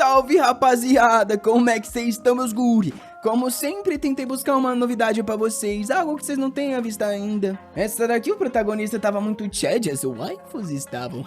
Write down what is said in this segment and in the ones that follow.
Salve, rapaziada! Como é que vocês estão, meus guri? Como sempre, tentei buscar uma novidade pra vocês, algo que vocês não tenham visto ainda. Essa daqui, o protagonista tava muito chad, as waifus estavam.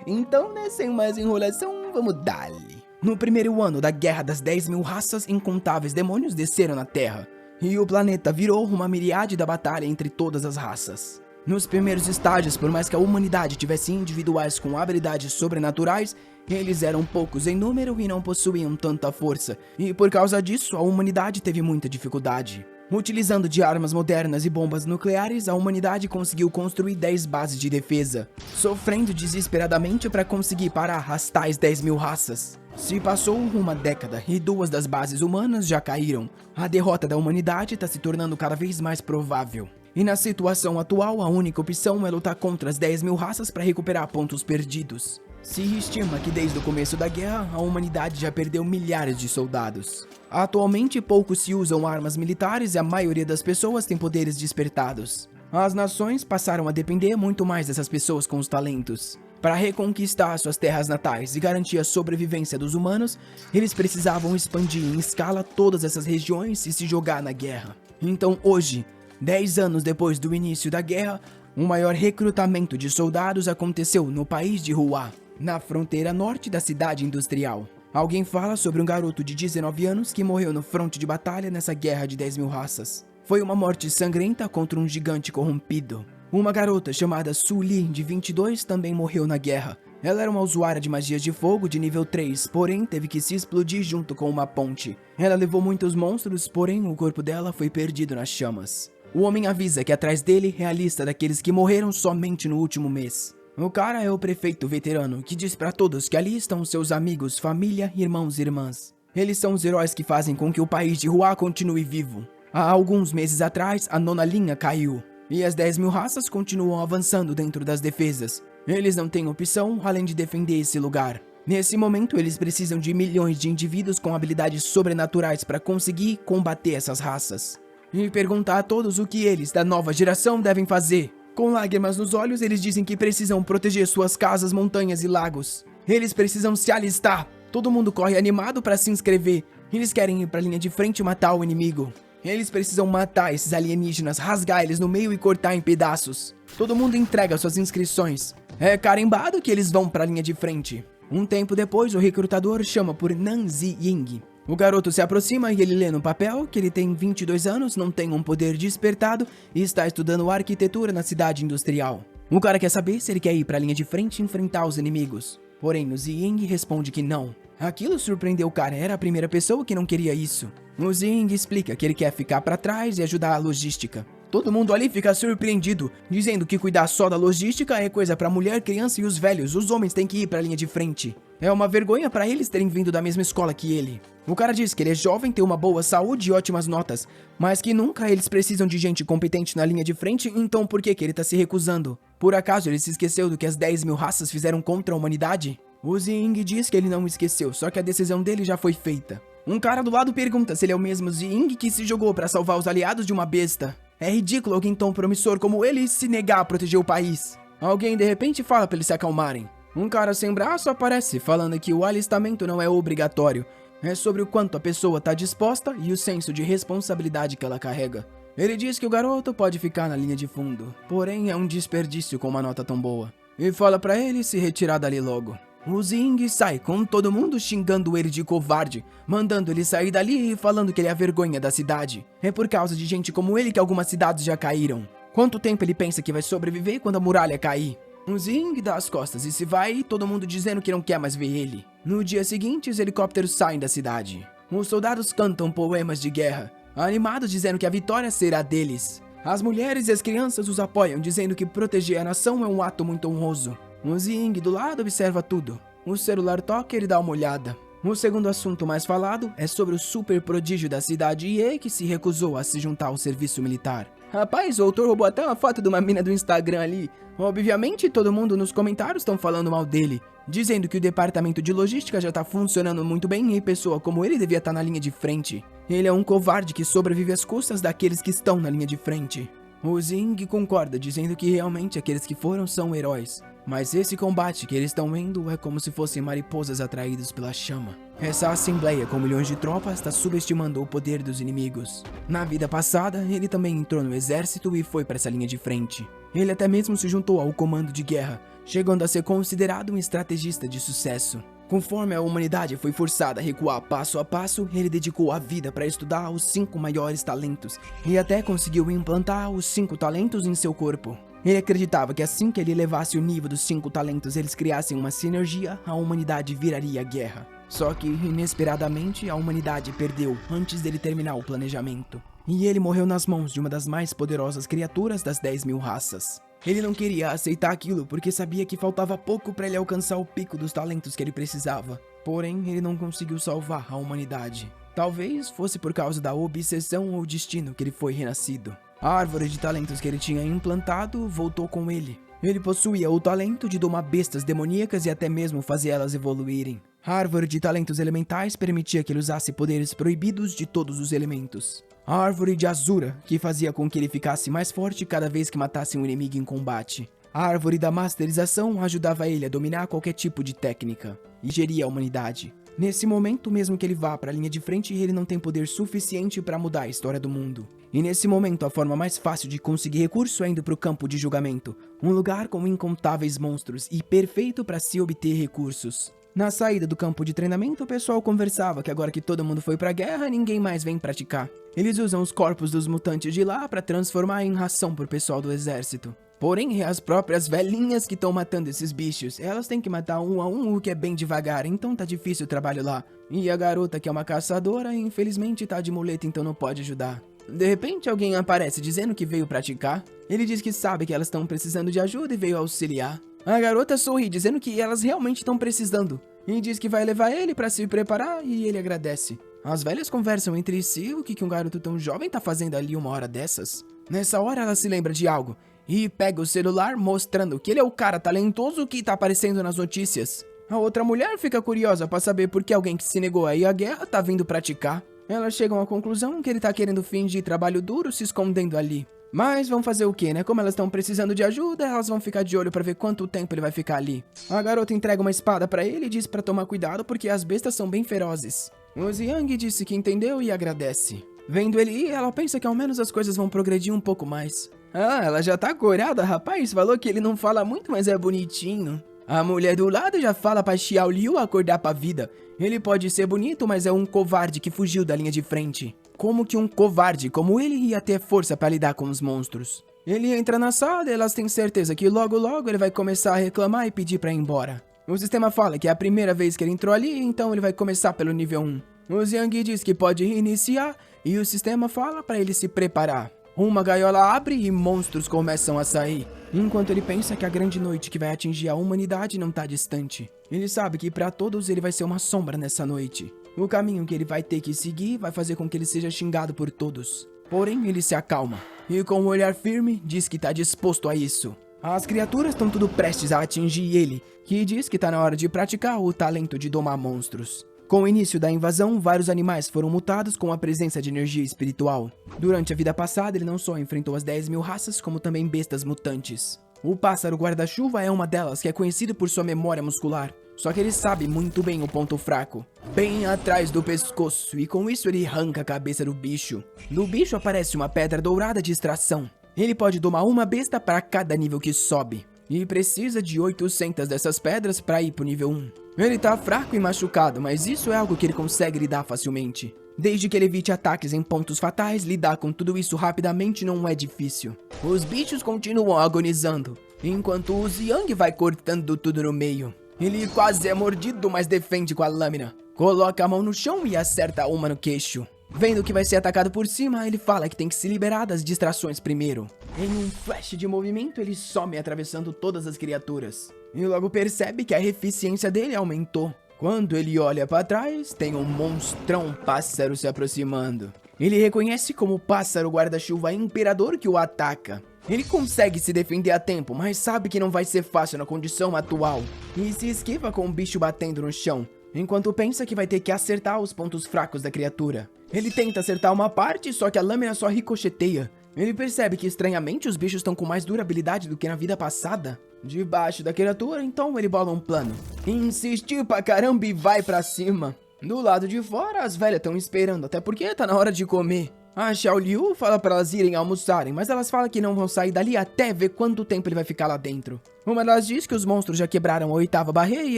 Então, né, sem mais enrolação, vamos dar-lhe. No primeiro ano da Guerra das 10.000 raças, incontáveis demônios desceram na Terra. E o planeta virou uma miriade da batalha entre todas as raças. Nos primeiros estágios, por mais que a humanidade tivesse individuais com habilidades sobrenaturais, eles eram poucos em número e não possuíam tanta força, e por causa disso a humanidade teve muita dificuldade. Utilizando de armas modernas e bombas nucleares, a humanidade conseguiu construir 10 bases de defesa, sofrendo desesperadamente para conseguir parar as tais 10.000 raças. Se passou uma década e 2 das bases humanas já caíram, a derrota da humanidade está se tornando cada vez mais provável. E na situação atual, a única opção é lutar contra as 10.000 raças para recuperar pontos perdidos. Se estima que desde o começo da guerra, a humanidade já perdeu milhares de soldados. Atualmente, poucos se usam armas militares e a maioria das pessoas tem poderes despertados. As nações passaram a depender muito mais dessas pessoas com os talentos. Para reconquistar suas terras natais e garantir a sobrevivência dos humanos, eles precisavam expandir em escala todas essas regiões e se jogar na guerra. Então hoje, 10 anos depois do início da guerra, o maior recrutamento de soldados aconteceu no país de Hua, na fronteira norte da cidade industrial. Alguém fala sobre um garoto de 19 anos que morreu no fronte de batalha nessa guerra de 10.000 raças. Foi uma morte sangrenta contra um gigante corrompido. Uma garota chamada Su Li, de 22, também morreu na guerra. Ela era uma usuária de magias de fogo de nível 3, porém teve que se explodir junto com uma ponte. Ela levou muitos monstros, porém o corpo dela foi perdido nas chamas. O homem avisa que atrás dele é a lista daqueles que morreram somente no último mês. O cara é o prefeito veterano, que diz pra todos que ali estão seus amigos, família, irmãos e irmãs. Eles são os heróis que fazem com que o país de Hua continue vivo. Há alguns meses atrás, a 9ª linha caiu, e as 10.000 raças continuam avançando dentro das defesas. Eles não têm opção além de defender esse lugar. Nesse momento, eles precisam de milhões de indivíduos com habilidades sobrenaturais para conseguir combater essas raças. E perguntar a todos o que eles, da nova geração, devem fazer. Com lágrimas nos olhos, eles dizem que precisam proteger suas casas, montanhas e lagos. Eles precisam se alistar. Todo mundo corre animado para se inscrever. Eles querem ir para a linha de frente e matar o inimigo. Eles precisam matar esses alienígenas, rasgar eles no meio e cortar em pedaços. Todo mundo entrega suas inscrições. É carimbado que eles vão para a linha de frente. Um tempo depois, o recrutador chama por Nan Ziying. O garoto se aproxima e ele lê no papel que ele tem 22 anos, não tem um poder despertado e está estudando arquitetura na cidade industrial. O cara quer saber se ele quer ir para a linha de frente e enfrentar os inimigos. Porém, o Ziying responde que não. Aquilo surpreendeu o cara, era a primeira pessoa que não queria isso. O Ziying explica que ele quer ficar para trás e ajudar a logística. Todo mundo ali fica surpreendido, dizendo que cuidar só da logística é coisa pra mulher, criança e os velhos. Os homens têm que ir pra linha de frente. É uma vergonha pra eles terem vindo da mesma escola que ele. O cara diz que ele é jovem, tem uma boa saúde e ótimas notas, mas que nunca eles precisam de gente competente na linha de frente, então por que ele tá se recusando? Por acaso ele se esqueceu do que as 10.000 raças fizeram contra a humanidade? O Ziying diz que ele não esqueceu, só que a decisão dele já foi feita. Um cara do lado pergunta se ele é o mesmo Ziying que se jogou pra salvar os aliados de uma besta. É ridículo alguém tão promissor como ele se negar a proteger o país. Alguém de repente fala pra eles se acalmarem. Um cara sem braço aparece falando que o alistamento não é obrigatório. É sobre o quanto a pessoa tá disposta e o senso de responsabilidade que ela carrega. Ele diz que o garoto pode ficar na linha de fundo, porém é um desperdício com uma nota tão boa. E fala pra ele se retirar dali logo. O Ziying sai com todo mundo xingando ele de covarde, mandando ele sair dali e falando que ele é a vergonha da cidade. É por causa de gente como ele que algumas cidades já caíram. Quanto tempo ele pensa que vai sobreviver quando a muralha cair? O Ziying dá as costas e se vai, todo mundo dizendo que não quer mais ver ele. No dia seguinte, os helicópteros saem da cidade. Os soldados cantam poemas de guerra, animados dizendo que a vitória será deles. As mulheres e as crianças os apoiam, dizendo que proteger a nação é um ato muito honroso. O Ziying do lado observa tudo. O celular toca e ele dá uma olhada. O segundo assunto mais falado é sobre o super prodígio da cidade IE que se recusou a se juntar ao serviço militar. Rapaz, o autor roubou até uma foto de uma mina do Instagram ali. Obviamente, todo mundo nos comentários estão falando mal dele, dizendo que o departamento de logística já tá funcionando muito bem e pessoa como ele devia estar na linha de frente. Ele é um covarde que sobrevive às custas daqueles que estão na linha de frente. O Zing concorda, dizendo que realmente aqueles que foram são heróis. Mas esse combate que eles estão vendo é como se fossem mariposas atraídas pela chama. Essa assembleia com milhões de tropas está subestimando o poder dos inimigos. Na vida passada, ele também entrou no exército e foi para essa linha de frente. Ele até mesmo se juntou ao comando de guerra, chegando a ser considerado um estrategista de sucesso. Conforme a humanidade foi forçada a recuar passo a passo, ele dedicou a vida para estudar os 5 maiores talentos e até conseguiu implantar os 5 talentos em seu corpo. Ele acreditava que assim que ele elevasse o nível dos 5 talentos eles criassem uma sinergia, a humanidade viraria guerra. Só que, inesperadamente, a humanidade perdeu antes dele terminar o planejamento. E ele morreu nas mãos de uma das mais poderosas criaturas das 10.000 raças. Ele não queria aceitar aquilo porque sabia que faltava pouco para ele alcançar o pico dos talentos que ele precisava. Porém, ele não conseguiu salvar a humanidade. Talvez fosse por causa da obsessão ou destino que ele foi renascido. A árvore de talentos que ele tinha implantado voltou com ele. Ele possuía o talento de domar bestas demoníacas e até mesmo fazer elas evoluírem. A árvore de talentos elementais permitia que ele usasse poderes proibidos de todos os elementos. A árvore de Azura, que fazia com que ele ficasse mais forte cada vez que matasse um inimigo em combate. A árvore da masterização ajudava ele a dominar qualquer tipo de técnica e gerir a humanidade. Nesse momento, mesmo que ele vá para a linha de frente, ele não tem poder suficiente para mudar a história do mundo. E nesse momento, a forma mais fácil de conseguir recurso é indo para o campo de julgamento, um lugar com incontáveis monstros e perfeito para se obter recursos. Na saída do campo de treinamento, o pessoal conversava que agora que todo mundo foi pra guerra, ninguém mais vem praticar. Eles usam os corpos dos mutantes de lá para transformar em ração pro pessoal do exército. Porém, é as próprias velhinhas que estão matando esses bichos. Elas têm que matar um a um, o que é bem devagar, então tá difícil o trabalho lá. E a garota, que é uma caçadora, infelizmente tá de muleta, então não pode ajudar. De repente, alguém aparece dizendo que veio praticar. Ele diz que sabe que elas estão precisando de ajuda e veio auxiliar. A garota sorri, dizendo que elas realmente estão precisando. E diz que vai levar ele para se preparar e ele agradece. As velhas conversam entre si o que um garoto tão jovem tá fazendo ali uma hora dessas. Nessa hora ela se lembra de algo e pega o celular mostrando que ele é o cara talentoso que tá aparecendo nas notícias. A outra mulher fica curiosa para saber por que alguém que se negou a ir à guerra tá vindo praticar. Elas chegam à conclusão que ele tá querendo fingir trabalho duro se escondendo ali. Mas vão fazer o que, né? Como elas estão precisando de ajuda, elas vão ficar de olho pra ver quanto tempo ele vai ficar ali. A garota entrega uma espada pra ele e diz pra tomar cuidado porque as bestas são bem ferozes. O Xiang disse que entendeu e agradece. Vendo ele ir, ela pensa que ao menos as coisas vão progredir um pouco mais. Ah, ela já tá corada, rapaz. Falou que ele não fala muito, mas é bonitinho. A mulher do lado já fala pra Xiao Liu acordar pra vida. Ele pode ser bonito, mas é um covarde que fugiu da linha de frente. Como que um covarde como ele ia ter força para lidar com os monstros? Ele entra na sala e elas têm certeza que logo ele vai começar a reclamar e pedir para ir embora. O sistema fala que é a primeira vez que ele entrou ali, então ele vai começar pelo nível 1. O Xiang diz que pode reiniciar e o sistema fala para ele se preparar. Uma gaiola abre e monstros começam a sair, enquanto ele pensa que a grande noite que vai atingir a humanidade não tá distante. Ele sabe que para todos ele vai ser uma sombra nessa noite. O caminho que ele vai ter que seguir vai fazer com que ele seja xingado por todos. Porém, ele se acalma e com um olhar firme diz que tá disposto a isso. As criaturas estão tudo prestes a atingir ele, que diz que tá na hora de praticar o talento de domar monstros. Com o início da invasão, vários animais foram mutados com a presença de energia espiritual. Durante a vida passada, ele não só enfrentou as 10.000 raças, como também bestas mutantes. O pássaro guarda-chuva é uma delas, que é conhecido por sua memória muscular. Só que ele sabe muito bem o ponto fraco, bem atrás do pescoço, e com isso ele arranca a cabeça do bicho. No bicho aparece uma pedra dourada de extração. Ele pode domar uma besta para cada nível que sobe, e precisa de 800 dessas pedras para ir pro nível 1. Ele tá fraco e machucado, mas isso é algo que ele consegue lidar facilmente. Desde que ele evite ataques em pontos fatais, lidar com tudo isso rapidamente não é difícil. Os bichos continuam agonizando, enquanto o Xiang vai cortando tudo no meio. Ele quase é mordido, mas defende com a lâmina. Coloca a mão no chão e acerta uma no queixo. Vendo que vai ser atacado por cima, ele fala que tem que se liberar das distrações primeiro. Em um flash de movimento, ele some atravessando todas as criaturas. E logo percebe que a eficiência dele aumentou. Quando ele olha para trás, tem um monstrão pássaro se aproximando. Ele reconhece como o pássaro guarda-chuva imperador que o ataca. Ele consegue se defender a tempo, mas sabe que não vai ser fácil na condição atual. E se esquiva com o bicho batendo no chão, enquanto pensa que vai ter que acertar os pontos fracos da criatura. Ele tenta acertar uma parte, só que a lâmina só ricocheteia. Ele percebe que estranhamente os bichos estão com mais durabilidade do que na vida passada. Debaixo da criatura, então ele bola um plano. Insistir pra caramba e vai pra cima. Do lado de fora, as velhas estão esperando, até porque tá na hora de comer. A Xiao Liu fala pra elas irem almoçarem, mas elas falam que não vão sair dali até ver quanto tempo ele vai ficar lá dentro. Uma delas diz que os monstros já quebraram a 8ª barreira e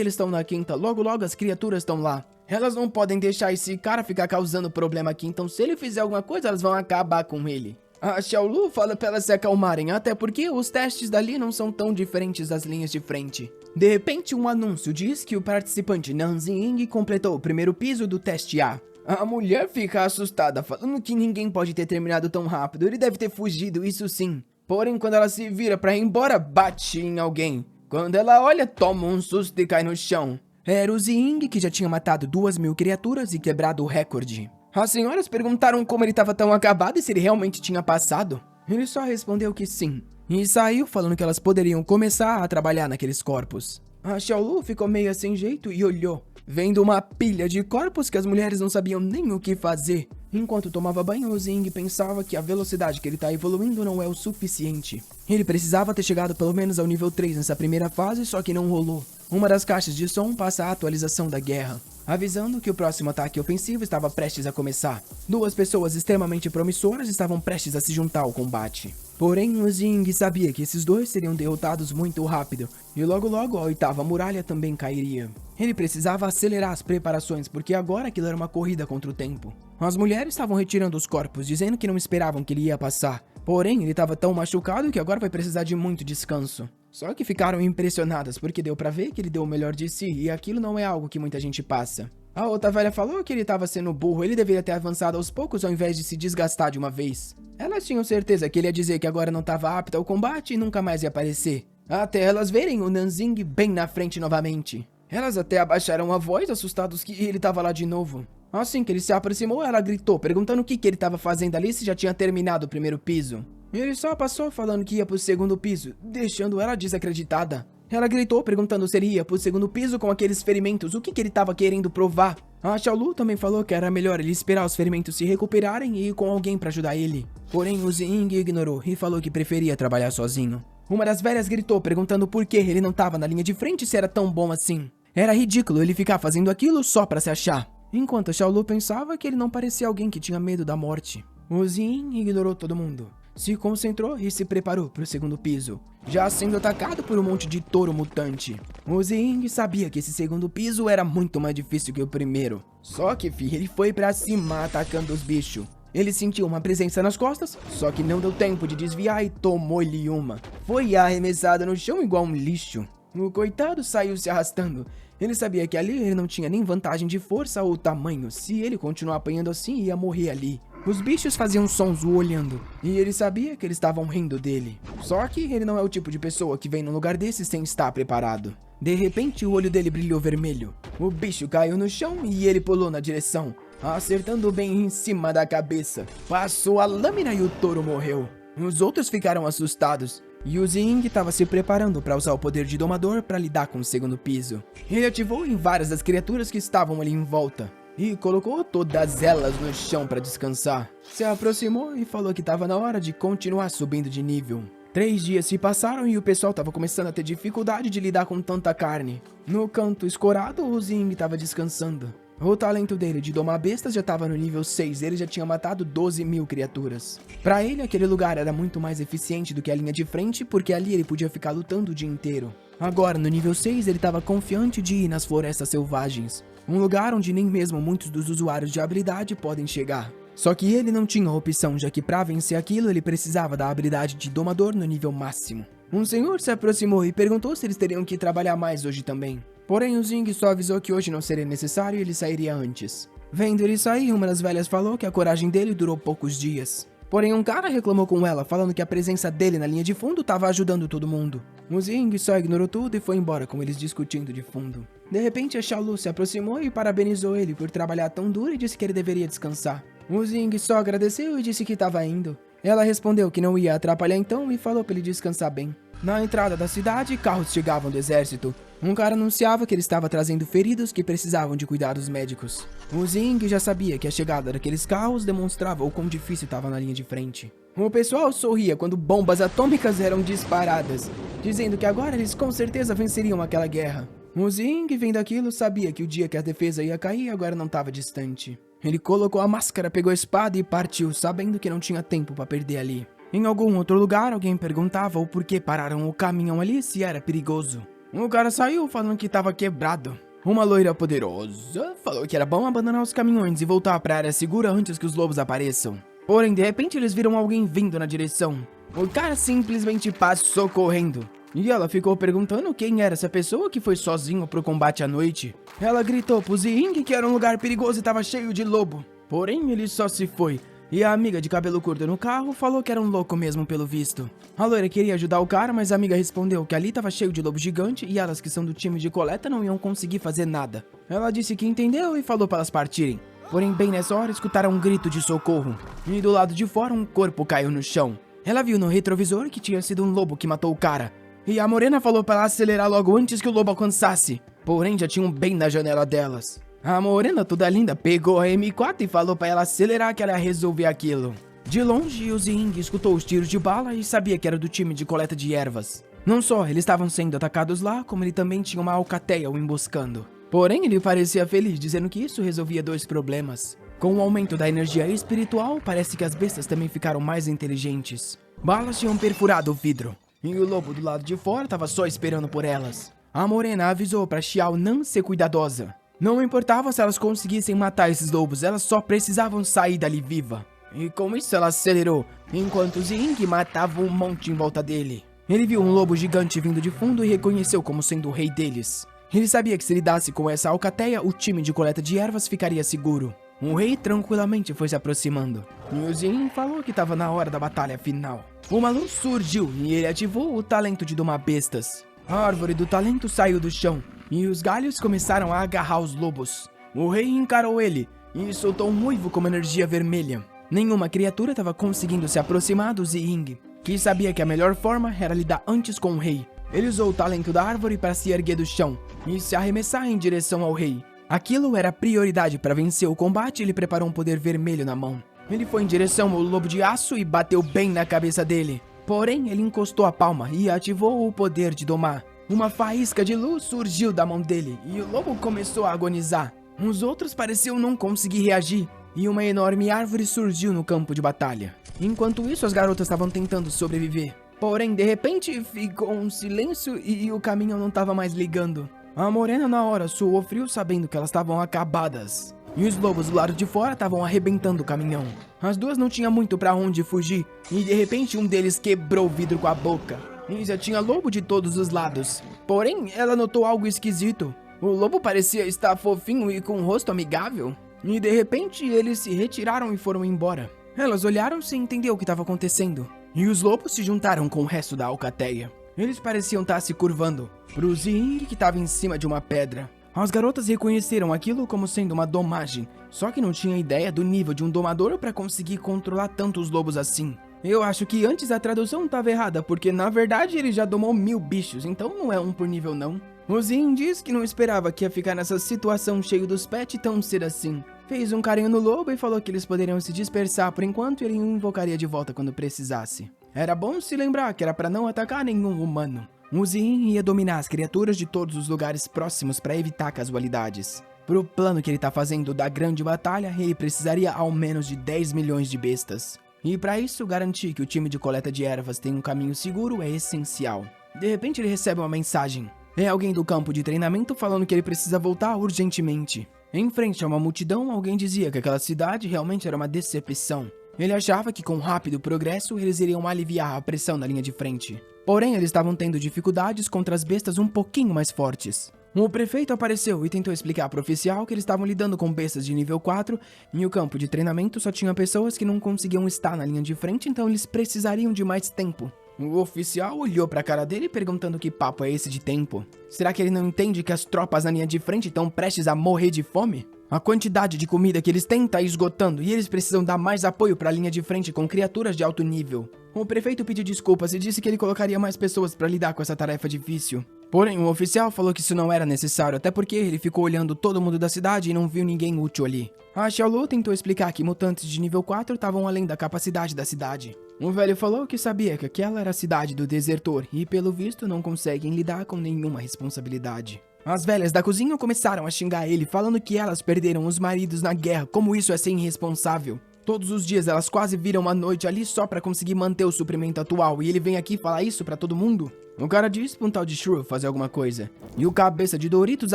eles estão na 5ª, logo as criaturas estão lá. Elas não podem deixar esse cara ficar causando problema aqui, então se ele fizer alguma coisa, elas vão acabar com ele. A Xiao Lu fala pra elas se acalmarem, até porque os testes dali não são tão diferentes das linhas de frente. De repente, um anúncio diz que o participante Nan Ziying completou o primeiro piso do teste A. A mulher fica assustada, falando que ninguém pode ter terminado tão rápido, ele deve ter fugido, isso sim. Porém, quando ela se vira pra ir embora, bate em alguém. Quando ela olha, toma um susto e cai no chão. Era o Ziying, que já tinha matado 2.000 criaturas e quebrado o recorde. As senhoras perguntaram como ele estava tão acabado e se ele realmente tinha passado. Ele só respondeu que sim, e saiu falando que elas poderiam começar a trabalhar naqueles corpos. A Xiao Lu ficou meio sem jeito e olhou, vendo uma pilha de corpos que as mulheres não sabiam nem o que fazer. Enquanto tomava banho, o Zing pensava que a velocidade que ele tá evoluindo não é o suficiente. Ele precisava ter chegado pelo menos ao nível 3 nessa primeira fase, só que não rolou. Uma das caixas de som passa a atualização da guerra, avisando que o próximo ataque ofensivo estava prestes a começar. 2 pessoas extremamente promissoras estavam prestes a se juntar ao combate. Porém, o Zing sabia que esses 2 seriam derrotados muito rápido, e logo a 8ª muralha também cairia. Ele precisava acelerar as preparações, porque agora aquilo era uma corrida contra o tempo. As mulheres estavam retirando os corpos, dizendo que não esperavam que ele ia passar. Porém, ele estava tão machucado que agora vai precisar de muito descanso. Só que ficaram impressionadas, porque deu pra ver que ele deu o melhor de si, e aquilo não é algo que muita gente passa. A outra velha falou que ele estava sendo burro, ele deveria ter avançado aos poucos ao invés de se desgastar de uma vez. Elas tinham certeza que ele ia dizer que agora não estava apto ao combate e nunca mais ia aparecer. Até elas verem o Nanzing bem na frente novamente. Elas até abaixaram a voz, assustados que ele estava lá de novo. Assim que ele se aproximou, ela gritou, perguntando o que ele estava fazendo ali, se já tinha terminado o primeiro piso. Ele só passou falando que ia pro segundo piso, deixando ela desacreditada. Ela gritou perguntando se ele ia pro segundo piso com aqueles ferimentos, o que ele estava querendo provar. A Xiao Lu também falou que era melhor ele esperar os ferimentos se recuperarem e ir com alguém pra ajudar ele. Porém, o Ziying ignorou e falou que preferia trabalhar sozinho. Uma das velhas gritou perguntando por que ele não estava na linha de frente se era tão bom assim. Era ridículo ele ficar fazendo aquilo só pra se achar. Enquanto a Xiao Lu pensava que ele não parecia alguém que tinha medo da morte. O Ziying ignorou todo mundo, se concentrou e se preparou para o segundo piso, já sendo atacado por um monte de touro mutante. O Ziying sabia que esse segundo piso era muito mais difícil que o primeiro. Só que ele foi pra cima atacando os bichos. Ele sentiu uma presença nas costas, só que não deu tempo de desviar e tomou-lhe uma. Foi arremessado no chão igual um lixo. O coitado saiu se arrastando. Ele sabia que ali ele não tinha nem vantagem de força ou tamanho. Se ele continuar apanhando assim, ia morrer ali. Os bichos faziam sons o olhando, e ele sabia que eles estavam rindo dele. Só que ele não é o tipo de pessoa que vem num lugar desse sem estar preparado. De repente, o olho dele brilhou vermelho. O bicho caiu no chão e ele pulou na direção, acertando bem em cima da cabeça. Passou a lâmina e o touro morreu. Os outros ficaram assustados. E o Ziying estava se preparando para usar o poder de domador para lidar com o segundo piso. Ele ativou em várias das criaturas que estavam ali em volta e colocou todas elas no chão para descansar. Se aproximou e falou que estava na hora de continuar subindo de nível. 3 dias se passaram e o pessoal estava começando a ter dificuldade de lidar com tanta carne. No canto escorado, o Ziying estava descansando. O talento dele de domar bestas já estava no nível 6, ele já tinha matado 12.000 criaturas. Para ele, aquele lugar era muito mais eficiente do que a linha de frente, porque ali ele podia ficar lutando o dia inteiro. Agora, no nível 6, ele estava confiante de ir nas florestas selvagens, um lugar onde nem mesmo muitos dos usuários de habilidade podem chegar. Só que ele não tinha opção, já que para vencer aquilo, ele precisava da habilidade de domador no nível máximo. Um senhor se aproximou e perguntou se eles teriam que trabalhar mais hoje também. Porém, o Zing só avisou que hoje não seria necessário e ele sairia antes. Vendo ele sair, uma das velhas falou que a coragem dele durou poucos dias. Porém, um cara reclamou com ela, falando que a presença dele na linha de fundo estava ajudando todo mundo. O Zing só ignorou tudo e foi embora com eles discutindo de fundo. De repente, a Xiao Lu se aproximou e parabenizou ele por trabalhar tão duro e disse que ele deveria descansar. O Zing só agradeceu e disse que estava indo. Ela respondeu que não ia atrapalhar então e falou para ele descansar bem. Na entrada da cidade, carros chegavam do exército. Um cara anunciava que ele estava trazendo feridos que precisavam de cuidados médicos. O Zing já sabia que a chegada daqueles carros demonstrava o quão difícil estava na linha de frente. O pessoal sorria quando bombas atômicas eram disparadas, dizendo que agora eles com certeza venceriam aquela guerra. O Zing, vendo aquilo, sabia que o dia que a defesa ia cair agora não estava distante. Ele colocou a máscara, pegou a espada e partiu, sabendo que não tinha tempo para perder ali. Em algum outro lugar, alguém perguntava o porquê pararam o caminhão ali se era perigoso. O cara saiu falando que estava quebrado. Uma loira poderosa falou que era bom abandonar os caminhões e voltar para a área segura antes que os lobos apareçam. Porém, de repente, eles viram alguém vindo na direção. O cara simplesmente passou correndo. E ela ficou perguntando quem era essa pessoa que foi sozinho pro combate à noite. Ela gritou pro Zing que era um lugar perigoso e estava cheio de lobo. Porém, ele só se foi. E a amiga de cabelo curto no carro falou que era um louco mesmo pelo visto. A loira queria ajudar o cara, mas a amiga respondeu que ali estava cheio de lobo gigante e elas que são do time de coleta não iam conseguir fazer nada. Ela disse que entendeu e falou para elas partirem. Porém, bem nessa hora, escutaram um grito de socorro. E do lado de fora, um corpo caiu no chão. Ela viu no retrovisor que tinha sido um lobo que matou o cara. E a morena falou para ela acelerar logo antes que o lobo alcançasse. Porém, já tinham bem na janela delas. A morena, toda linda, pegou a M4 e falou para ela acelerar que ela ia resolver aquilo. De longe, o Zing escutou os tiros de bala e sabia que era do time de coleta de ervas. Não só eles estavam sendo atacados lá, como ele também tinha uma alcateia o emboscando. Porém, ele parecia feliz, dizendo que isso resolvia dois problemas. Com o aumento da energia espiritual, parece que as bestas também ficaram mais inteligentes. Balas tinham perfurado o vidro, e o lobo do lado de fora estava só esperando por elas. A morena avisou para Xiao Nan ser cuidadosa. Não importava se elas conseguissem matar esses lobos, elas só precisavam sair dali viva. E com isso ela acelerou, enquanto Zing matava um monte em volta dele. Ele viu um lobo gigante vindo de fundo e reconheceu como sendo o rei deles. Ele sabia que se lidasse com essa alcateia, o time de coleta de ervas ficaria seguro. O rei tranquilamente foi se aproximando. E o Zing falou que estava na hora da batalha final. Uma luz surgiu e ele ativou o talento de domar bestas. A árvore do talento saiu do chão. E os galhos começaram a agarrar os lobos. O rei encarou ele e soltou um uivo como energia vermelha. Nenhuma criatura estava conseguindo se aproximar do Zing, que sabia que a melhor forma era lidar antes com o rei. Ele usou o talento da árvore para se erguer do chão e se arremessar em direção ao rei. Aquilo era prioridade para vencer o combate e ele preparou um poder vermelho na mão. Ele foi em direção ao lobo de aço e bateu bem na cabeça dele. Porém, ele encostou a palma e ativou o poder de domar. Uma faísca de luz surgiu da mão dele e o lobo começou a agonizar. Os outros pareciam não conseguir reagir e uma enorme árvore surgiu no campo de batalha. Enquanto isso, as garotas estavam tentando sobreviver. Porém, de repente, ficou um silêncio e o caminhão não estava mais ligando. A morena na hora suou frio sabendo que elas estavam acabadas. E os lobos do lado de fora estavam arrebentando o caminhão. As duas não tinham muito para onde fugir e de repente um deles quebrou o vidro com a boca. E já tinha lobo de todos os lados. Porém, ela notou algo esquisito. O lobo parecia estar fofinho e com um rosto amigável. E de repente, eles se retiraram e foram embora. Elas olharam sem entender o que estava acontecendo. E os lobos se juntaram com o resto da alcateia. Eles pareciam estar se curvando pro Zing, que estava em cima de uma pedra. As garotas reconheceram aquilo como sendo uma domagem. Só que não tinha ideia do nível de um domador para conseguir controlar tantos lobos assim. Eu acho que antes a tradução estava errada, porque na verdade ele já domou 1000 bichos, então não é um por nível não. O Zin diz que não esperava que ia ficar nessa situação cheio dos pets tão cedo assim. Fez um carinho no lobo e falou que eles poderiam se dispersar por enquanto e ele o invocaria de volta quando precisasse. Era bom se lembrar que era para não atacar nenhum humano. O Zin ia dominar as criaturas de todos os lugares próximos para evitar casualidades. Pro plano que ele tá fazendo da grande batalha, ele precisaria ao menos de 10 milhões de bestas. E para isso, garantir que o time de coleta de ervas tem um caminho seguro é essencial. De repente ele recebe uma mensagem. É alguém do campo de treinamento falando que ele precisa voltar urgentemente. Em frente a uma multidão, alguém dizia que aquela cidade realmente era uma decepção. Ele achava que com rápido progresso eles iriam aliviar a pressão da linha de frente. Porém, eles estavam tendo dificuldades contra as bestas um pouquinho mais fortes. O prefeito apareceu e tentou explicar para o oficial que eles estavam lidando com bestas de nível 4 e o campo de treinamento só tinha pessoas que não conseguiam estar na linha de frente, então eles precisariam de mais tempo. O oficial olhou pra cara dele perguntando que papo é esse de tempo. Será que ele não entende que as tropas na linha de frente estão prestes a morrer de fome? A quantidade de comida que eles têm tá esgotando e eles precisam dar mais apoio pra linha de frente com criaturas de alto nível. O prefeito pediu desculpas e disse que ele colocaria mais pessoas pra lidar com essa tarefa difícil. Porém, o oficial falou que isso não era necessário, até porque ele ficou olhando todo mundo da cidade e não viu ninguém útil ali. A Xiaolu tentou explicar que mutantes de nível 4 estavam além da capacidade da cidade. O velho falou que sabia que aquela era a cidade do desertor e, pelo visto, não conseguem lidar com nenhuma responsabilidade. As velhas da cozinha começaram a xingar ele, falando que elas perderam os maridos na guerra, como isso é ser irresponsável. Todos os dias elas quase viram uma noite ali só pra conseguir manter o suprimento atual, e ele vem aqui falar isso pra todo mundo? O cara disse pra um tal de Shrew fazer alguma coisa. E o cabeça de Doritos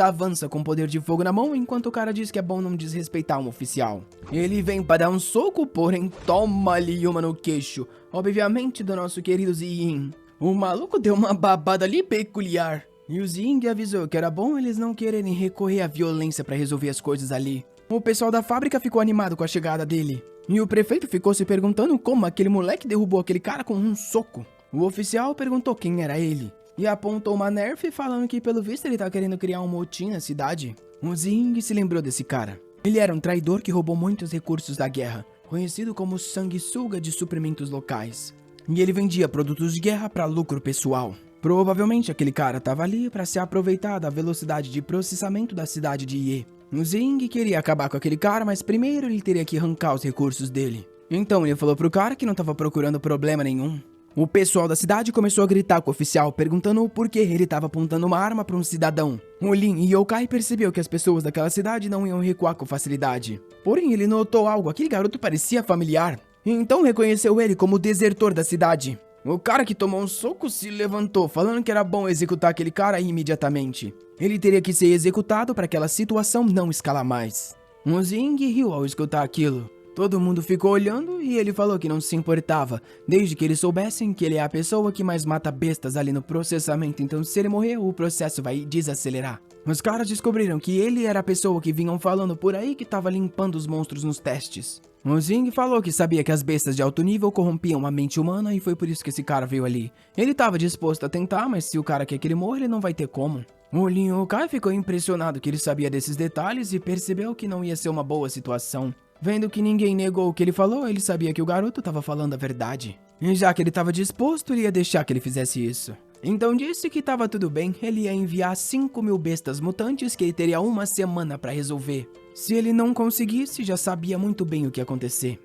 avança com poder de fogo na mão, enquanto o cara diz que é bom não desrespeitar um oficial. Ele vem pra dar um soco, porém toma-lhe uma no queixo, obviamente do nosso querido Ziyin. O maluco deu uma babada ali peculiar. E o Zing avisou que era bom eles não quererem recorrer à violência pra resolver as coisas ali. O pessoal da fábrica ficou animado com a chegada dele. E o prefeito ficou se perguntando como aquele moleque derrubou aquele cara com um soco. O oficial perguntou quem era ele. E apontou uma Nerf falando que pelo visto ele tá querendo criar um motim na cidade. O Zing se lembrou desse cara. Ele era um traidor que roubou muitos recursos da guerra, conhecido como sanguessuga de suprimentos locais. E ele vendia produtos de guerra para lucro pessoal. Provavelmente aquele cara tava ali para se aproveitar da velocidade de processamento da cidade de Ye. O Zing queria acabar com aquele cara, mas primeiro ele teria que arrancar os recursos dele. Então ele falou pro cara que não tava procurando problema nenhum. O pessoal da cidade começou a gritar com o oficial, perguntando o porquê ele tava apontando uma arma para um cidadão. O Lin e Yokai percebeu que as pessoas daquela cidade não iam recuar com facilidade. Porém ele notou algo, aquele garoto parecia familiar. Então reconheceu ele como o desertor da cidade. O cara que tomou um soco se levantou, falando que era bom executar aquele cara imediatamente. Ele teria que ser executado para aquela situação não escalar mais. O Zing riu ao escutar aquilo. Todo mundo ficou olhando e ele falou que não se importava, desde que eles soubessem que ele é a pessoa que mais mata bestas ali no processamento, então se ele morrer, o processo vai desacelerar. Os caras descobriram que ele era a pessoa que vinham falando por aí que estava limpando os monstros nos testes. O Zing falou que sabia que as bestas de alto nível corrompiam a mente humana e foi por isso que esse cara veio ali. Ele estava disposto a tentar, mas se o cara quer que ele morra, ele não vai ter como. O Lin Yokai ficou impressionado que ele sabia desses detalhes e percebeu que não ia ser uma boa situação. Vendo que ninguém negou o que ele falou, ele sabia que o garoto estava falando a verdade. E já que ele estava disposto, ele ia deixar que ele fizesse isso. Então disse que estava tudo bem, ele ia enviar 5.000 bestas mutantes que ele teria uma semana para resolver. Se ele não conseguisse, já sabia muito bem o que ia acontecer.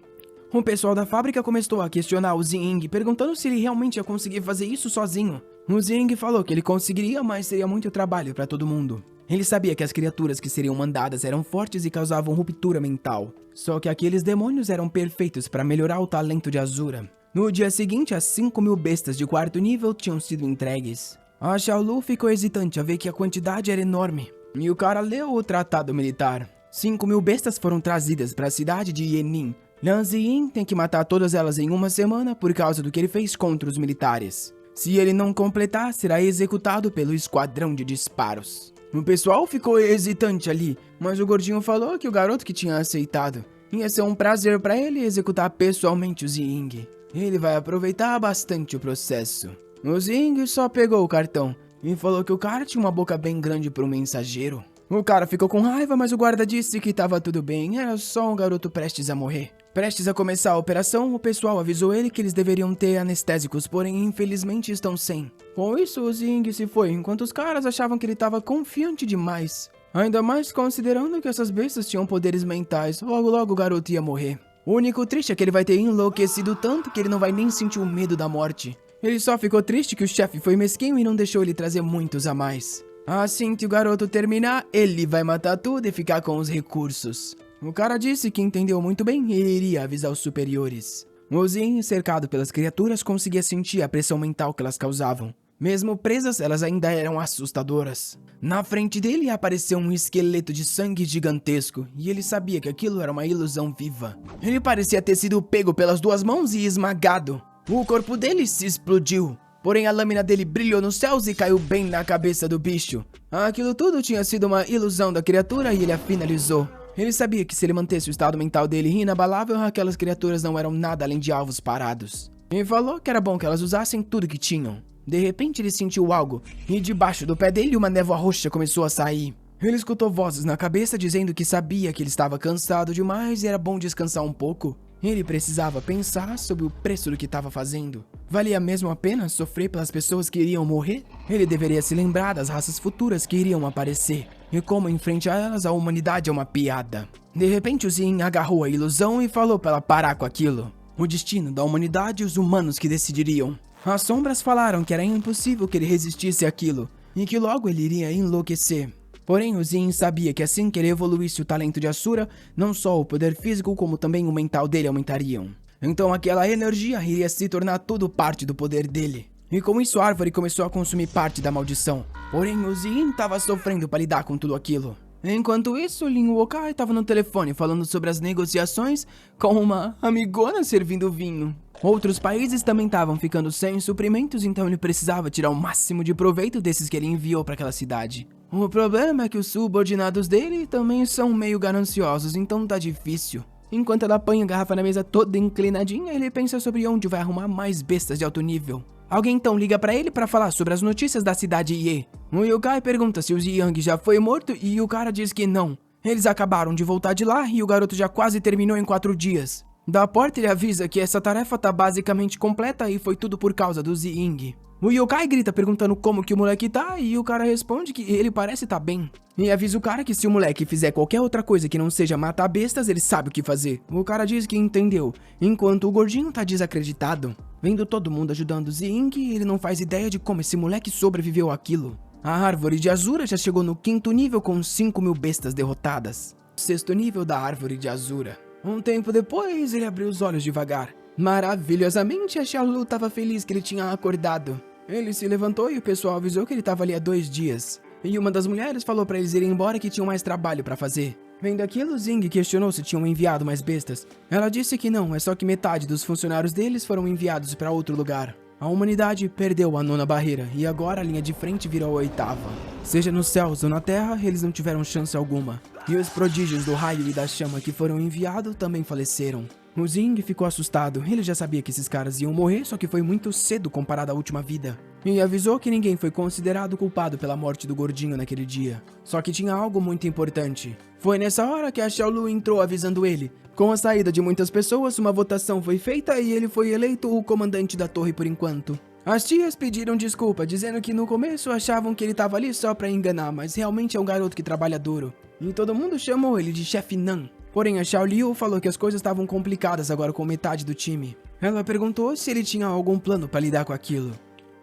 O pessoal da fábrica começou a questionar o Zing, perguntando se ele realmente ia conseguir fazer isso sozinho. O Zing falou que ele conseguiria, mas seria muito trabalho para todo mundo. Ele sabia que as criaturas que seriam mandadas eram fortes e causavam ruptura mental. Só que aqueles demônios eram perfeitos para melhorar o talento de Azura. No dia seguinte, as 5.000 bestas de 4º nível tinham sido entregues. A Xiaolu ficou hesitante a ver que a quantidade era enorme. E o cara leu o tratado militar. 5.000 bestas foram trazidas para a cidade de Yenin. Liang Ziyin tem que matar todas elas em uma semana por causa do que ele fez contra os militares. Se ele não completar, será executado pelo esquadrão de disparos. O pessoal ficou hesitante ali, mas o gordinho falou que o garoto que tinha aceitado ia ser um prazer para ele executar pessoalmente o Zing. Ele vai aproveitar bastante o processo. O Zing só pegou o cartão e falou que o cara tinha uma boca bem grande para um mensageiro. O cara ficou com raiva, mas o guarda disse que estava tudo bem, era só um garoto prestes a morrer. Prestes a começar a operação, o pessoal avisou ele que eles deveriam ter anestésicos, porém infelizmente estão sem. Com isso, o Zing se foi, enquanto os caras achavam que ele estava confiante demais. Ainda mais considerando que essas bestas tinham poderes mentais, logo o garoto ia morrer. O único triste é que ele vai ter enlouquecido tanto que ele não vai nem sentir o medo da morte. Ele só ficou triste que o chefe foi mesquinho e não deixou ele trazer muitos a mais. Assim que o garoto terminar, ele vai matar tudo e ficar com os recursos. O cara disse que entendeu muito bem e iria avisar os superiores. O Zin, cercado pelas criaturas, conseguia sentir a pressão mental que elas causavam. Mesmo presas, elas ainda eram assustadoras. Na frente dele apareceu um esqueleto de sangue gigantesco, e ele sabia que aquilo era uma ilusão viva. Ele parecia ter sido pego pelas duas mãos e esmagado. O corpo dele se explodiu, porém a lâmina dele brilhou nos céus e caiu bem na cabeça do bicho. Aquilo tudo tinha sido uma ilusão da criatura e ele a finalizou. Ele sabia que se ele mantesse o estado mental dele inabalável, aquelas criaturas não eram nada além de alvos parados. e falou que era bom que elas usassem tudo que tinham. De repente ele sentiu algo, e debaixo do pé dele uma névoa roxa começou a sair. Ele escutou vozes na cabeça dizendo que sabia que ele estava cansado demais e era bom descansar um pouco. Ele precisava pensar sobre o preço do que estava fazendo. Valia mesmo a pena sofrer pelas pessoas que iriam morrer? Ele deveria se lembrar das raças futuras que iriam aparecer, e como em frente a elas a humanidade é uma piada. De repente o Zin agarrou a ilusão e falou para ela parar com aquilo. O destino da humanidade e os humanos que decidiriam. As sombras falaram que era impossível que ele resistisse àquilo, e que logo ele iria enlouquecer. Porém, o Zin sabia que assim que ele evoluísse o talento de Asura, não só o poder físico como também o mental dele aumentariam. Então aquela energia iria se tornar tudo parte do poder dele. E com isso a árvore começou a consumir parte da maldição. Porém, o Zin estava sofrendo para lidar com tudo aquilo. Enquanto isso, Lin Wokai estava no telefone falando sobre as negociações com uma amigona servindo vinho. Outros países também estavam ficando sem suprimentos, então ele precisava tirar o máximo de proveito desses que ele enviou para aquela cidade. O problema é que os subordinados dele também são meio gananciosos, então tá difícil. Enquanto ela põe a garrafa na mesa toda inclinadinha, ele pensa sobre onde vai arrumar mais bestas de alto nível. Alguém então liga pra ele pra falar sobre as notícias da cidade Ye. O Yukai pergunta se o Ziyang já foi morto e o cara diz que não. Eles acabaram de voltar de lá e o garoto já quase terminou em 4 dias. Da porta ele avisa que essa tarefa tá basicamente completa e foi tudo por causa do Ziying. O Yokai grita perguntando como que o moleque tá e o cara responde que ele parece tá bem. E avisa o cara que se o moleque fizer qualquer outra coisa que não seja matar bestas, ele sabe o que fazer. O cara diz que entendeu, enquanto o gordinho tá desacreditado. Vendo todo mundo ajudando o Ziying, ele não faz ideia de como esse moleque sobreviveu àquilo. A árvore de Azura já chegou no 5º nível com 5.000 bestas derrotadas. 6º nível da árvore de Azura. Um tempo depois, ele abriu os olhos devagar. Maravilhosamente, a Xiaolu estava feliz que ele tinha acordado. Ele se levantou e o pessoal avisou que ele estava ali há 2 dias. E uma das mulheres falou para eles irem embora que tinham mais trabalho para fazer. Vendo aquilo, Zing questionou se tinham enviado mais bestas. Ela disse que não, é só que metade dos funcionários deles foram enviados para outro lugar. A humanidade perdeu a 9ª barreira e agora a linha de frente virou a 8ª. Seja nos céus ou na terra, eles não tiveram chance alguma. E os prodígios do raio e da chama que foram enviados também faleceram. O Zing ficou assustado, ele já sabia que esses caras iam morrer, só que foi muito cedo comparado à última vida. E avisou que ninguém foi considerado culpado pela morte do gordinho naquele dia. Só que tinha algo muito importante. Foi nessa hora que a Xiaolu entrou avisando ele. Com a saída de muitas pessoas, uma votação foi feita e ele foi eleito o comandante da torre por enquanto. As tias pediram desculpa, dizendo que no começo achavam que ele estava ali só pra enganar, mas realmente é um garoto que trabalha duro. E todo mundo chamou ele de chefe Nan. Porém, a Xiao Liu falou que as coisas estavam complicadas agora com metade do time. Ela perguntou se ele tinha algum plano para lidar com aquilo.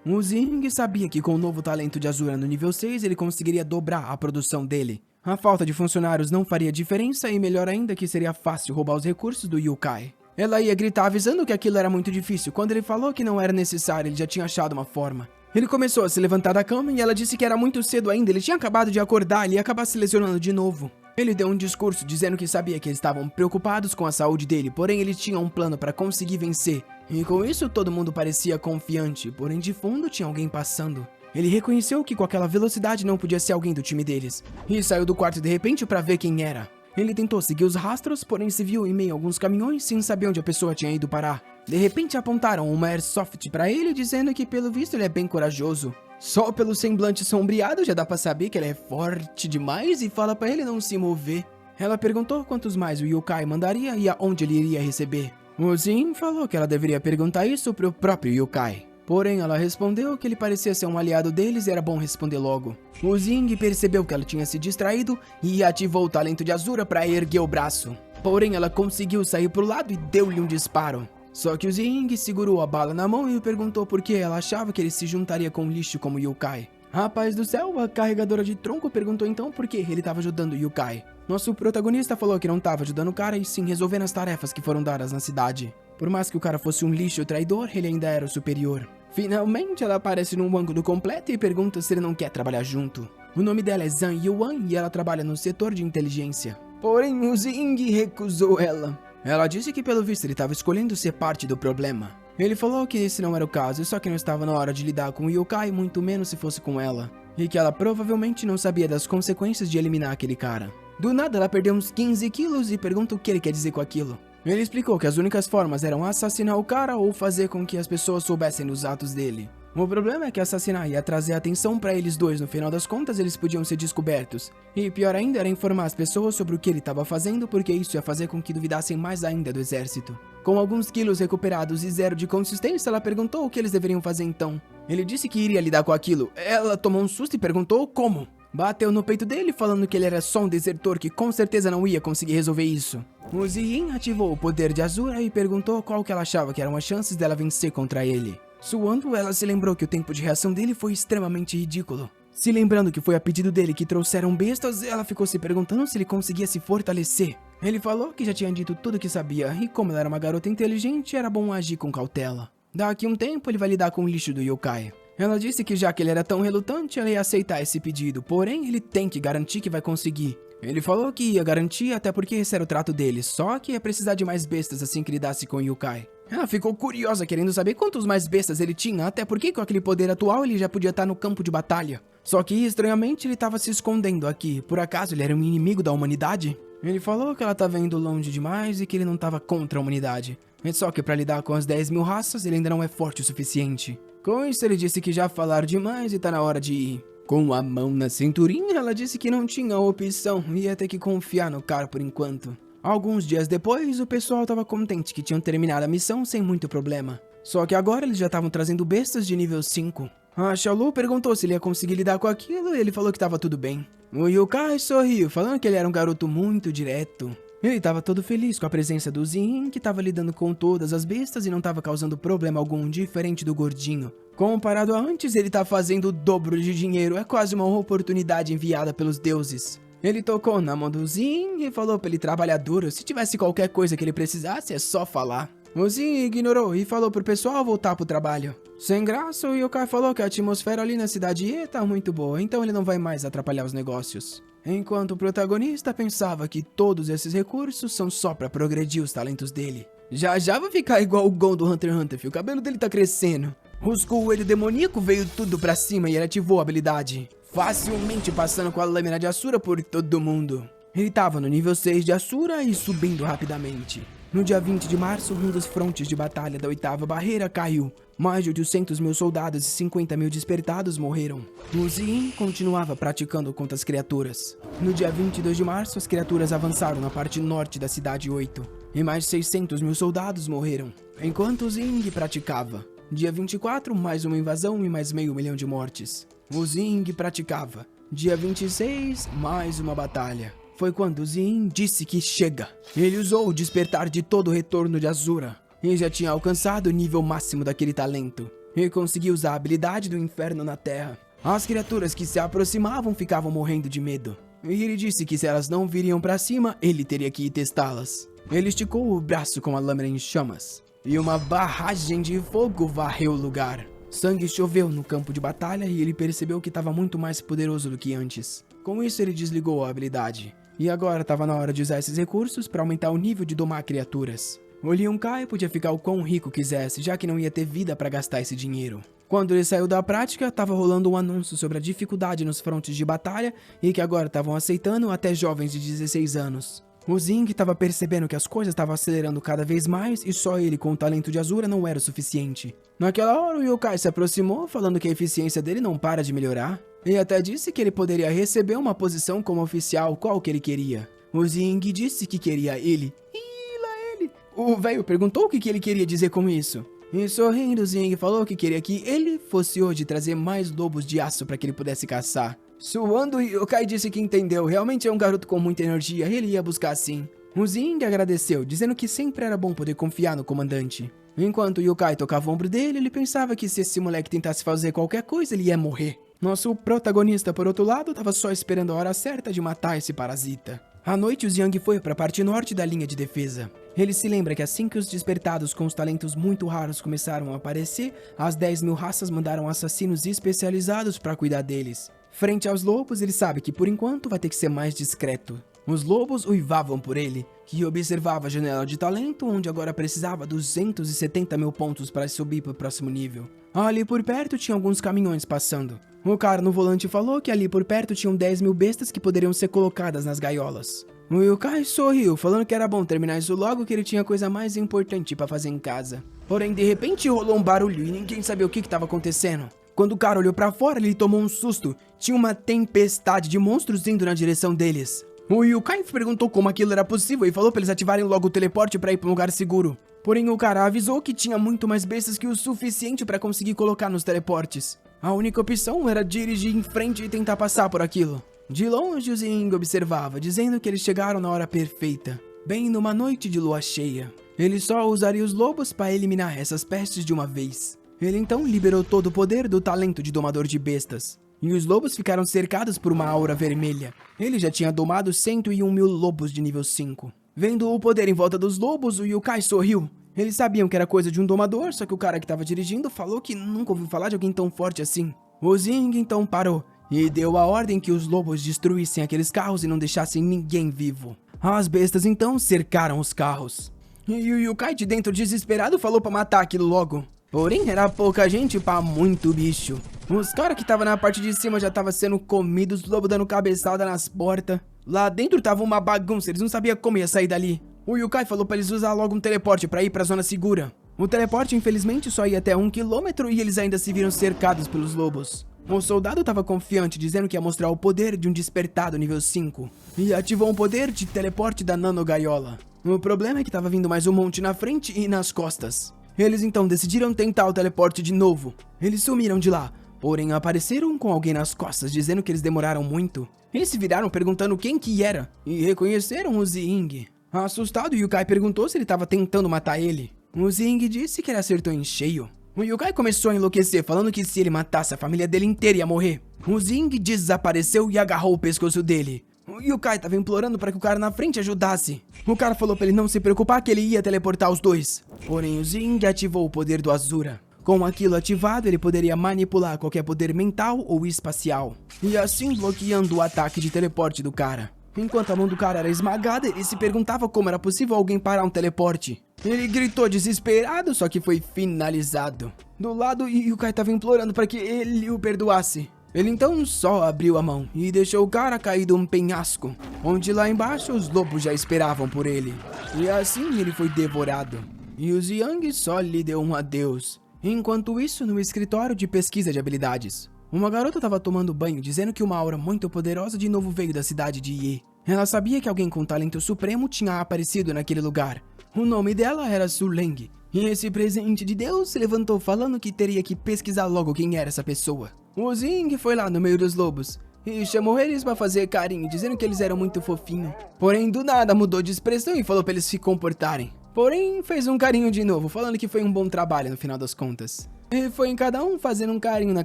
O Zing sabia que com o novo talento de Azura no nível 6, ele conseguiria dobrar a produção dele. A falta de funcionários não faria diferença e melhor ainda que seria fácil roubar os recursos do Yukai. Ela ia gritar avisando que aquilo era muito difícil. Quando ele falou que não era necessário, ele já tinha achado uma forma. Ele começou a se levantar da cama e ela disse que era muito cedo ainda, ele tinha acabado de acordar e ia acabar se lesionando de novo. Ele deu um discurso dizendo que sabia que eles estavam preocupados com a saúde dele, porém ele tinha um plano para conseguir vencer. E com isso todo mundo parecia confiante, porém de fundo tinha alguém passando. Ele reconheceu que com aquela velocidade não podia ser alguém do time deles, e saiu do quarto de repente para ver quem era. Ele tentou seguir os rastros, porém se viu em meio a alguns caminhões sem saber onde a pessoa tinha ido parar. De repente apontaram uma airsoft para ele, dizendo que pelo visto ele é bem corajoso. Só pelo semblante sombreado já dá pra saber que ela é forte demais e fala pra ele não se mover. Ela perguntou quantos mais o Yukai mandaria e aonde ele iria receber. O Zin falou que ela deveria perguntar isso pro próprio Yukai. Porém, ela respondeu que ele parecia ser um aliado deles e era bom responder logo. O Zing percebeu que ela tinha se distraído e ativou o talento de Azura para erguer o braço. Porém, ela conseguiu sair pro lado e deu-lhe um disparo. Só que o Zing segurou a bala na mão e perguntou por que ela achava que ele se juntaria com um lixo como Yukai. Rapaz do céu, a carregadora de tronco perguntou então por que ele estava ajudando Yukai. Nosso protagonista falou que não estava ajudando o cara e sim resolvendo as tarefas que foram dadas na cidade. Por mais que o cara fosse um lixo traidor, ele ainda era o superior. Finalmente ela aparece num ângulo completo e pergunta se ele não quer trabalhar junto. O nome dela é Zhang Yuan e ela trabalha no setor de inteligência. Porém o Zing recusou ela. Ela disse que pelo visto ele estava escolhendo ser parte do problema. Ele falou que esse não era o caso, só que não estava na hora de lidar com o Yukai, muito menos se fosse com ela. E que ela provavelmente não sabia das consequências de eliminar aquele cara. Do nada ela perdeu uns 15 quilos e pergunta o que ele quer dizer com aquilo. Ele explicou que as únicas formas eram assassinar o cara ou fazer com que as pessoas soubessem dos atos dele. O problema é que assassinar ia trazer atenção pra eles dois, no final das contas eles podiam ser descobertos. E pior ainda era informar as pessoas sobre o que ele estava fazendo, porque isso ia fazer com que duvidassem mais ainda do exército. Com alguns quilos recuperados e 0 de consistência, ela perguntou o que eles deveriam fazer então. Ele disse que iria lidar com aquilo. Ela tomou um susto e perguntou como. Bateu no peito dele falando que ele era só um desertor que com certeza não ia conseguir resolver isso. O Zihin ativou o poder de Azura e perguntou qual que ela achava que eram as chances dela vencer contra ele. Suando, ela se lembrou que o tempo de reação dele foi extremamente ridículo. Se lembrando que foi a pedido dele que trouxeram bestas, ela ficou se perguntando se ele conseguia se fortalecer. Ele falou que já tinha dito tudo o que sabia, e como ela era uma garota inteligente, era bom agir com cautela. Daqui um tempo, ele vai lidar com o lixo do yokai. Ela disse que já que ele era tão relutante, ela ia aceitar esse pedido, porém ele tem que garantir que vai conseguir. Ele falou que ia garantir até porque esse era o trato dele, só que ia precisar de mais bestas assim que lidasse com o yokai. Ela ficou curiosa querendo saber quantos mais bestas ele tinha, até porque com aquele poder atual ele já podia estar no campo de batalha. Só que estranhamente ele estava se escondendo aqui, por acaso ele era um inimigo da humanidade? Ele falou que ela estava indo longe demais e que ele não estava contra a humanidade. Só que para lidar com as 10.000 raças ele ainda não é forte o suficiente. Com isso ele disse que já falaram demais e tá na hora de ir. Com a mão na cinturinha, ela disse que não tinha opção, ia ter que confiar no cara por enquanto. Alguns dias depois, o pessoal estava contente que tinham terminado a missão sem muito problema. Só que agora eles já estavam trazendo bestas de nível 5. A Xiaolu perguntou se ele ia conseguir lidar com aquilo e ele falou que estava tudo bem. O Yokai sorriu, falando que ele era um garoto muito direto. Ele estava todo feliz com a presença do Zihin, que estava lidando com todas as bestas e não estava causando problema algum, diferente do gordinho. Comparado a antes, ele tá fazendo o dobro de dinheiro, é quase uma oportunidade enviada pelos deuses. Ele tocou na mão do Zihin e falou pra ele trabalhar duro, se tivesse qualquer coisa que ele precisasse é só falar. O Zihin ignorou e falou pro pessoal voltar pro trabalho. Sem graça, o Yokai falou que a atmosfera ali na cidade tá muito boa, então ele não vai mais atrapalhar os negócios. Enquanto o protagonista pensava que todos esses recursos são só pra progredir os talentos dele. Já vai ficar igual o Gon do Hunter x Hunter, filho. O cabelo dele tá crescendo. Os coelhos demoníacos veio tudo pra cima e ele ativou a habilidade, facilmente passando com a lâmina de Asura por todo mundo. Ele tava no nível 6 de Asura e subindo rapidamente. No dia 20 de março, um dos frontes de batalha da 8ª barreira caiu. Mais de 800.000 soldados e 50.000 despertados morreram. O Zihin continuava praticando contra as criaturas. No dia 22 de março, as criaturas avançaram na parte norte da cidade 8. E mais de 600.000 soldados morreram, enquanto o Zihin praticava. Dia 24, mais uma invasão e mais 500.000 de mortes. O Zihin praticava. Dia 26, mais uma batalha. Foi quando o Zihin disse que chega. Ele usou o despertar de todo o retorno de Azura. E já tinha alcançado o nível máximo daquele talento. E conseguiu usar a habilidade do inferno na terra. As criaturas que se aproximavam ficavam morrendo de medo. E ele disse que se elas não viriam pra cima, ele teria que ir testá-las. Ele esticou o braço com a lâmina em chamas. E uma barragem de fogo varreu o lugar. Sangue choveu no campo de batalha e ele percebeu que estava muito mais poderoso do que antes. Com isso ele desligou a habilidade. E agora estava na hora de usar esses recursos para aumentar o nível de domar criaturas. O Liu-Kai podia ficar o quão rico quisesse, já que não ia ter vida para gastar esse dinheiro. Quando ele saiu da prática, estava rolando um anúncio sobre a dificuldade nos frontes de batalha e que agora estavam aceitando até jovens de 16 anos. O Zihin estava percebendo que as coisas estavam acelerando cada vez mais e só ele com o talento de Azura não era o suficiente. Naquela hora o Yokai se aproximou falando que a eficiência dele não para de melhorar e até disse que ele poderia receber uma posição como oficial qual que ele queria. O Zihin disse que queria ele. E lá ele. O velho perguntou o que ele queria dizer com isso. E sorrindo, Zihin falou que queria que ele fosse hoje trazer mais lobos de aço para que ele pudesse caçar. Suando, o Yokai disse que entendeu, realmente é um garoto com muita energia e ele ia buscar sim. O Zihin agradeceu, dizendo que sempre era bom poder confiar no comandante. Enquanto o Yokai tocava o ombro dele, ele pensava que se esse moleque tentasse fazer qualquer coisa, ele ia morrer. Nosso protagonista, por outro lado, estava só esperando a hora certa de matar esse parasita. À noite, o Xiang foi para a parte norte da linha de defesa. Ele se lembra que assim que os despertados com os talentos muito raros começaram a aparecer, as 10.000 raças mandaram assassinos especializados para cuidar deles. Frente aos lobos, ele sabe que por enquanto vai ter que ser mais discreto. Os lobos uivavam por ele, que observava a janela de talento, onde agora precisava 270.000 pontos para subir para o próximo nível. Ali por perto tinha alguns caminhões passando. O cara no volante falou que ali por perto tinham 10.000 bestas que poderiam ser colocadas nas gaiolas. O Yokai sorriu, falando que era bom terminar isso logo, que ele tinha coisa mais importante pra fazer em casa. Porém, de repente rolou um barulho e ninguém sabia o que estava acontecendo. Quando o cara olhou pra fora, ele tomou um susto. Tinha uma tempestade de monstros indo na direção deles. O Yokai perguntou como aquilo era possível e falou pra eles ativarem logo o teleporte pra ir pra um lugar seguro. Porém, o cara avisou que tinha muito mais bestas que o suficiente pra conseguir colocar nos teleportes. A única opção era dirigir em frente e tentar passar por aquilo. De longe, o Zing observava, dizendo que eles chegaram na hora perfeita, bem numa noite de lua cheia. Ele só usaria os lobos para eliminar essas pestes de uma vez. Ele então liberou todo o poder do talento de domador de bestas. E os lobos ficaram cercados por uma aura vermelha. Ele já tinha domado 101.000 lobos de nível 5. Vendo o poder em volta dos lobos, o Yokai sorriu. Eles sabiam que era coisa de um domador, só que o cara que estava dirigindo falou que nunca ouviu falar de alguém tão forte assim. O Zing então parou e deu a ordem que os lobos destruíssem aqueles carros e não deixassem ninguém vivo. As bestas então cercaram os carros. E o Yokai de dentro desesperado falou pra matar aquilo logo. Porém, era pouca gente pra muito bicho. Os caras que estavam na parte de cima já estavam sendo comidos, os lobos dando cabeçada nas portas. Lá dentro tava uma bagunça, eles não sabiam como ia sair dali. O Yokai falou pra eles usar logo um teleporte pra ir pra zona segura. O teleporte, infelizmente, só ia até 1 quilômetro e eles ainda se viram cercados pelos lobos. O soldado estava confiante, dizendo que ia mostrar o poder de um despertado nível 5. E ativou um poder de teleporte da nanogaiola. O problema é que estava vindo mais um monte na frente e nas costas. Eles então decidiram tentar o teleporte de novo. Eles sumiram de lá, porém apareceram com alguém nas costas, dizendo que eles demoraram muito. Eles se viraram perguntando quem que era, e reconheceram o Zing. Assustado, Yokai perguntou se ele estava tentando matar ele. O Zing disse que ele acertou em cheio. O Yokai começou a enlouquecer, falando que se ele matasse, a família dele inteira ia morrer. O Zing desapareceu e agarrou o pescoço dele. O Yokai estava implorando para que o cara na frente ajudasse. O cara falou para ele não se preocupar que ele ia teleportar os dois. Porém, o Zing ativou o poder do Azura. Com aquilo ativado, ele poderia manipular qualquer poder mental ou espacial. E assim bloqueando o ataque de teleporte do cara. Enquanto a mão do cara era esmagada, ele se perguntava como era possível alguém parar um teleporte. Ele gritou desesperado, só que foi finalizado. Do lado, Yokai estava implorando para que ele o perdoasse. Ele então só abriu a mão e deixou o cara cair de um penhasco, onde lá embaixo os lobos já esperavam por ele. E assim ele foi devorado. E o Zhang só lhe deu um adeus. Enquanto isso, no escritório de pesquisa de habilidades, uma garota estava tomando banho, dizendo que uma aura muito poderosa de novo veio da cidade de Yi. Ela sabia que alguém com talento supremo tinha aparecido naquele lugar. O nome dela era Suleng. E esse presente de Deus se levantou falando que teria que pesquisar logo quem era essa pessoa. O Zing foi lá no meio dos lobos e chamou eles pra fazer carinho, dizendo que eles eram muito fofinhos. Porém, do nada mudou de expressão e falou pra eles se comportarem. Porém, fez um carinho de novo, falando que foi um bom trabalho no final das contas. E foi em cada um fazendo um carinho na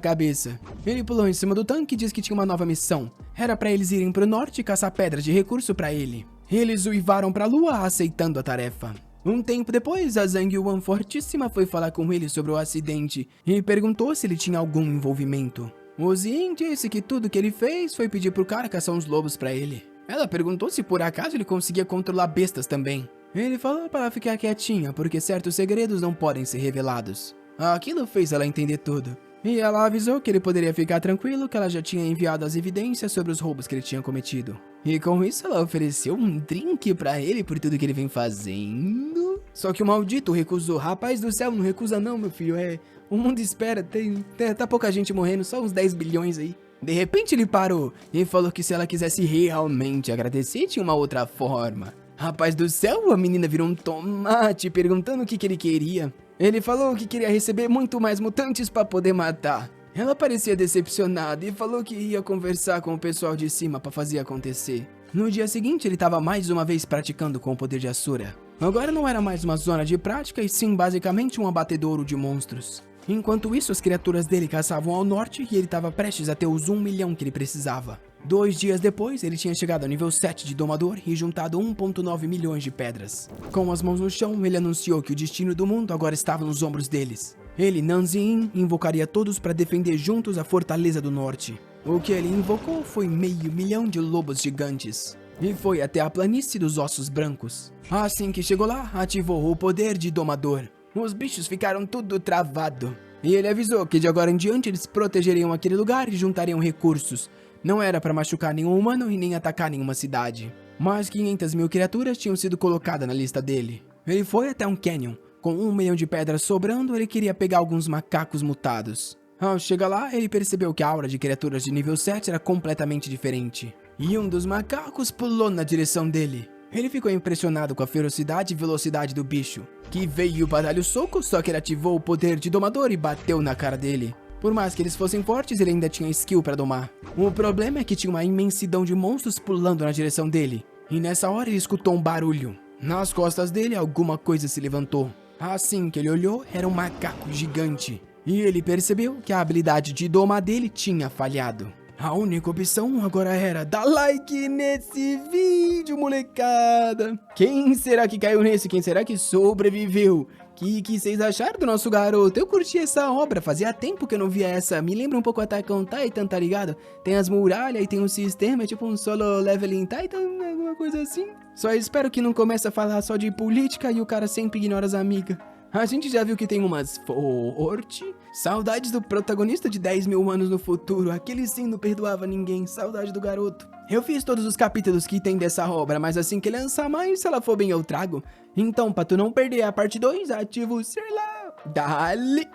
cabeça. Ele pulou em cima do tanque e disse que tinha uma nova missão. Era pra eles irem pro norte e caçar pedras de recurso pra ele. Eles uivaram pra lua aceitando a tarefa. Um tempo depois, a Zhang Yuan fortíssima foi falar com ele sobre o acidente e perguntou se ele tinha algum envolvimento. O Zin disse que tudo que ele fez foi pedir pro cara caçar uns lobos pra ele. Ela perguntou se por acaso ele conseguia controlar bestas também. Ele falou para ela ficar quietinha, porque certos segredos não podem ser revelados. Aquilo fez ela entender tudo. E ela avisou que ele poderia ficar tranquilo, que ela já tinha enviado as evidências sobre os roubos que ele tinha cometido. E com isso ela ofereceu um drink pra ele por tudo que ele vem fazendo. Só que o maldito recusou. Rapaz do céu, não recusa não, meu filho. O mundo espera, tá pouca gente morrendo, só uns 10 bilhões aí. De repente ele parou e falou que se ela quisesse realmente agradecer, tinha uma outra forma. Rapaz do céu, a menina virou um tomate perguntando o que ele queria. Ele falou que queria receber muito mais mutantes pra poder matar. Ela parecia decepcionada e falou que ia conversar com o pessoal de cima pra fazer acontecer. No dia seguinte, ele estava mais uma vez praticando com o poder de Asura. Agora não era mais uma zona de prática e sim basicamente um abatedouro de monstros. Enquanto isso, as criaturas dele caçavam ao norte e ele estava prestes a ter os 1 milhão que ele precisava. 2 dias depois, ele tinha chegado ao nível 7 de domador e juntado 1,9 milhões de pedras. Com as mãos no chão, ele anunciou que o destino do mundo agora estava nos ombros deles. Ele, Nanzin, invocaria todos para defender juntos a Fortaleza do Norte. O que ele invocou foi 500 mil de lobos gigantes. E foi até a planície dos Ossos Brancos. Assim que chegou lá, ativou o poder de domador. Os bichos ficaram tudo travado. E ele avisou que de agora em diante eles protegeriam aquele lugar e juntariam recursos. Não era para machucar nenhum humano e nem atacar nenhuma cidade. Mais 500 mil criaturas tinham sido colocadas na lista dele. Ele foi até um canyon. Com 1 milhão de pedras sobrando, ele queria pegar alguns macacos mutados. Ao chegar lá, ele percebeu que a aura de criaturas de nível 7 era completamente diferente. E um dos macacos pulou na direção dele. Ele ficou impressionado com a ferocidade e velocidade do bicho, que veio para dar-lhe o soco, só que ele ativou o poder de domador e bateu na cara dele. Por mais que eles fossem fortes, ele ainda tinha skill para domar. O problema é que tinha uma imensidão de monstros pulando na direção dele. E nessa hora ele escutou um barulho. Nas costas dele, alguma coisa se levantou. Assim que ele olhou, era um macaco gigante. E ele percebeu que a habilidade de domar dele tinha falhado. A única opção agora era dar like nesse vídeo, molecada. Quem será que caiu nesse? Quem será que sobreviveu? Que vocês acharam do nosso garoto? Eu curti essa obra, fazia tempo que eu não via essa. Me lembra um pouco Attack on Titan, tá ligado? Tem as muralhas e tem um sistema, é tipo um solo leveling Titan, alguma coisa assim. Só espero que não comece a falar só de política e o cara sempre ignora as amigas. A gente já viu que tem umas forte. Saudades do protagonista de 10 mil anos no futuro. Aquele sim não perdoava ninguém. Saudade do garoto. Eu fiz todos os capítulos que tem dessa obra, mas assim que lançar mais, se ela for bem eu trago. Então, pra tu não perder a parte 2, ativa o ser lá. Dale!